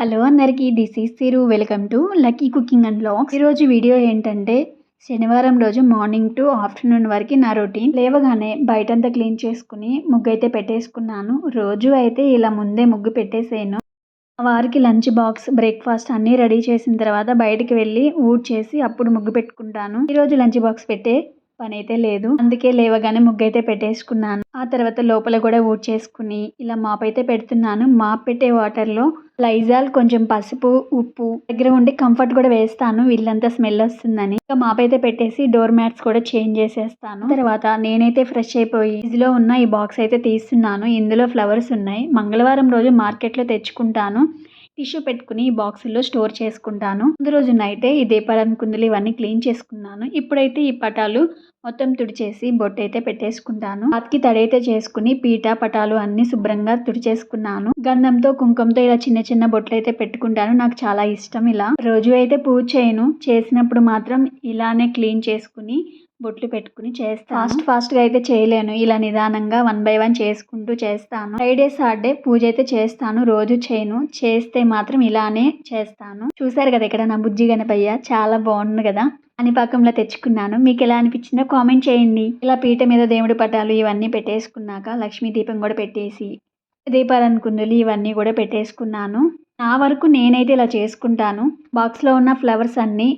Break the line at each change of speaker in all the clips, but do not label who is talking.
Hello అందరికీ, this is సిరు. Welcome to lucky cooking and vlogs. ఈరోజు వీడియో ఏంటంటే, శనివారం రోజు మార్నింగ్ టు ఆఫ్టర్నూన్ వరకు నా రొటీన్. లేవగానే బయటంతా క్లీన్ చేసుకుని ముగ్గు అయితే పెట్టేసుకున్నాను. రోజు అయితే ఇలా ముందే ముగ్గు పెట్టేసాను. వారికి లంచ్ బాక్స్, బ్రేక్ఫాస్ట్ అన్నీ రెడీ చేసిన తర్వాత బయటికి వెళ్ళి ఊడ్చేసి అప్పుడు ముగ్గు పెట్టుకుంటాను. ఈరోజు లంచ్ బాక్స్ పెట్టే పని అయితే లేదు, అందుకే లేవగానే ముగ్గు అయితే పెట్టేసుకున్నాను. ఆ తర్వాత లోపల కూడా ఊడ్చేసుకుని ఇలా మాప్ అయితే పెడుతున్నాను. మాప్ పెట్టే వాటర్లో లైజాల్, కొంచెం పసుపు, ఉప్పు దగ్గర ఉండి కంఫర్ట్ కూడా వేస్తాను, ఇల్లంతా స్మెల్ వస్తుందని. ఇంకా మాప్ అయితే పెట్టేసి డోర్ మ్యాట్స్ కూడా చేంజ్ చేసేస్తాను. తర్వాత నేనైతే ఫ్రెష్ అయిపోయి ఫ్రిడ్జ్లో ఉన్న ఈ బాక్స్ అయితే తీస్తున్నాను. ఇందులో ఫ్లవర్స్ ఉన్నాయి. మంగళవారం రోజు మార్కెట్లో తెచ్చుకుంటాను. టిష్యూ పెట్టుకుని ఈ బాక్సుల్లో స్టోర్ చేసుకుంటాను. ముందు రోజు నైటే ఈ దీపారాధన కుందులు ఇవన్నీ క్లీన్ చేసుకున్నాను. ఇప్పుడైతే ఈ పటాలు మొత్తం తుడిచేసి బొట్టు అయితే పెట్టేసుకుంటాను. రాత్రికి తడైతే చేసుకుని పీట, పటాలు అన్ని శుభ్రంగా తుడిచేసుకున్నాను. గంధంతో, కుంకుమతో ఇలా చిన్న చిన్న బొట్లు అయితే పెట్టుకుంటాను. నాకు చాలా ఇష్టం ఇలా. రోజు అయితే పూజ చేయను, చేసినప్పుడు మాత్రం ఇలానే క్లీన్ చేసుకుని బొట్లు పెట్టుకుని చేస్తాను. ఫాస్ట్ గా అయితే చేయలేను, ఇలా నిదానంగా 1 by 1 చేసుకుంటూ చేస్తాను. ఫ్రైడే, సాటర్డే పూజ అయితే చేస్తాను, రోజు చేయను. చేస్తే మాత్రం ఇలానే చేస్తాను. చూసారు కదా ఇక్కడ నా బుజ్జి గణపయ్య, చాలా బాగుంది కదా. కాణిపాకంలో తెచ్చుకున్నాను. మీకు ఎలా అనిపించిందో కామెంట్ చేయండి. ఇలా పీట మీద దేవుడి పటాలు ఇవన్నీ పెట్టేసుకున్నాక లక్ష్మీ దీపం కూడా పెట్టేసి దీపారాధన కుందులు ఇవన్నీ కూడా పెట్టేసుకున్నాను. నా వరకు నేనైతే ఇలా చేసుకుంటాను. బాక్స్లో ఉన్న ఫ్లవర్స్ అన్నీ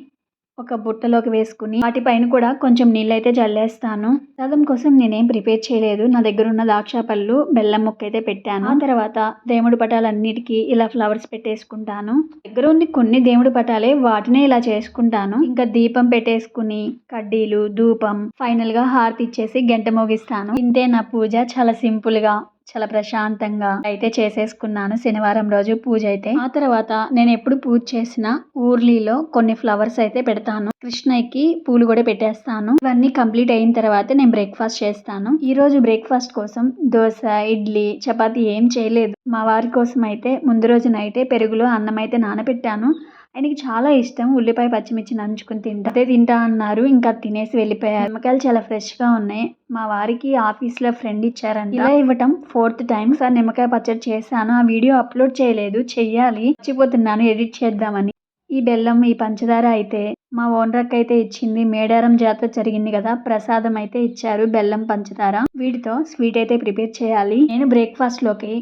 ఒక బుట్టలోకి వేసుకుని వాటిపైన కూడా కొంచెం నీళ్ళైతే జల్లేస్తాను. ప్రసాదం కోసం నేనేం ప్రిపేర్ చేయలేదు. నా దగ్గర ఉన్న ద్రాక్ష పళ్ళు, బెల్లం ముక్క అయితే పెట్టాను. ఆ తర్వాత దేవుడి పటాలన్నిటికీ ఇలా ఫ్లవర్స్ పెట్టేసుకుంటాను. దగ్గర ఉంది కొన్ని దేవుడి పటాలే, వాటినే ఇలా చేసుకుంటాను. ఇంకా దీపం పెట్టేసుకుని కడ్డీలు, ధూపం, ఫైనల్ గా హారతి ఇచ్చేసి గంట మోగిస్తాను. ఇంతే నా పూజ. చాలా సింపుల్ గా, చాలా ప్రశాంతంగా అయితే చేసేసుకున్నాను శనివారం రోజు పూజ అయితే. ఆ తర్వాత నేను ఎప్పుడు పూజ చేసినా ఊర్లీలో కొన్ని ఫ్లవర్స్ అయితే పెడతాను. కృష్ణయ్యకి పూలు కూడా పెట్టేస్తాను. ఇవన్నీ కంప్లీట్ అయిన తర్వాత నేను బ్రేక్ఫాస్ట్ చేస్తాను. ఈ రోజు బ్రేక్ఫాస్ట్ కోసం దోశ, ఇడ్లీ, చపాతీ ఏం చేయలేదు. మా వారి కోసం అయితే ముందు రోజు నైటే పెరుగులో అన్నం అయితే నానబెట్టాను. ఆయనకి చాలా ఇష్టం ఉల్లిపాయ, పచ్చిమిర్చి నంచుకుని అదే తింటా అన్నారు. ఇంకా తినేసి వెళ్ళిపోయారు. నిమ్మకాయలు చాలా ఫ్రెష్ గా ఉన్నాయి. మా వారికి ఆఫీస్లో ఫ్రెండ్ ఇచ్చారంట. ఇలా ఇవ్వటం 4th టైం. సార్ నిమ్మకాయ పచ్చడి చేశాను. ఆ వీడియో అప్లోడ్ చేయలేదు, చెయ్యాలి, మర్చిపోతున్నాను ఎడిట్ చేద్దామని. ఈ బెల్లం, ఈ పంచదార అయితే మా ఓనర్కి అయితే ఇచ్చింది. మేడారం జాతర జరిగింది కదా, ప్రసాదం అయితే ఇచ్చారు, బెల్లం, పంచదార. వీటితో స్వీట్ అయితే ప్రిపేర్ చేయాలి. నేను బ్రేక్ఫాస్ట్ లోకి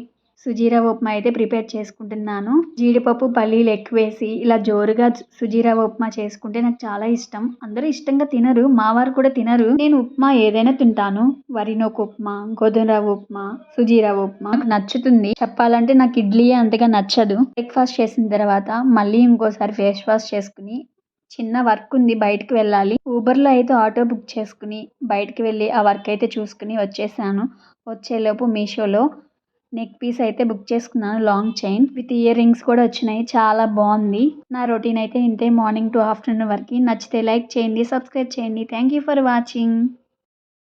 సుజీరా ఉప్మా అయితే ప్రిపేర్ చేసుకుంటున్నాను. జీడిపప్పు, పల్లీలు ఎక్కువ వేసి ఇలా జోరుగా సుజీరా ఉప్మా చేసుకుంటే నాకు చాలా ఇష్టం. అందరూ ఇష్టంగా తినరు, మా వారు కూడా తినరు. నేను ఉప్మా ఏదైనా తింటాను. వరినొక ఉప్మా, గోధుమ రవ్వ ఉప్మా, సుజీరా ఉప్మా నాకు నచ్చుతుంది. చెప్పాలంటే నాకు ఇడ్లీ అంతగా నచ్చదు. బ్రేక్ఫాస్ట్ చేసిన తర్వాత మళ్ళీ ఇంకోసారి ఫేస్ వాష్ చేసుకుని చిన్న వర్క్ ఉంది, బయటకు వెళ్ళాలి. ఊబర్లో అయితే ఆటో బుక్ చేసుకుని బయటకు వెళ్ళి ఆ వర్క్ అయితే చూసుకుని వచ్చేసాను. వచ్చేలోపు మీషోలో నెక్ పీస్ అయితే బుక్ చేసుకున్నాను, long chain with ear rings కూడా వచ్చినాయి. చాలా బాగుంది. నా రొటీన్ అయితే ఇంతే మార్నింగ్ టు ఆఫ్టర్నూన్ వరకు. నచ్చితే లైక్ చేయండి, సబ్స్క్రైబ్ చేయండి. Thank you for watching.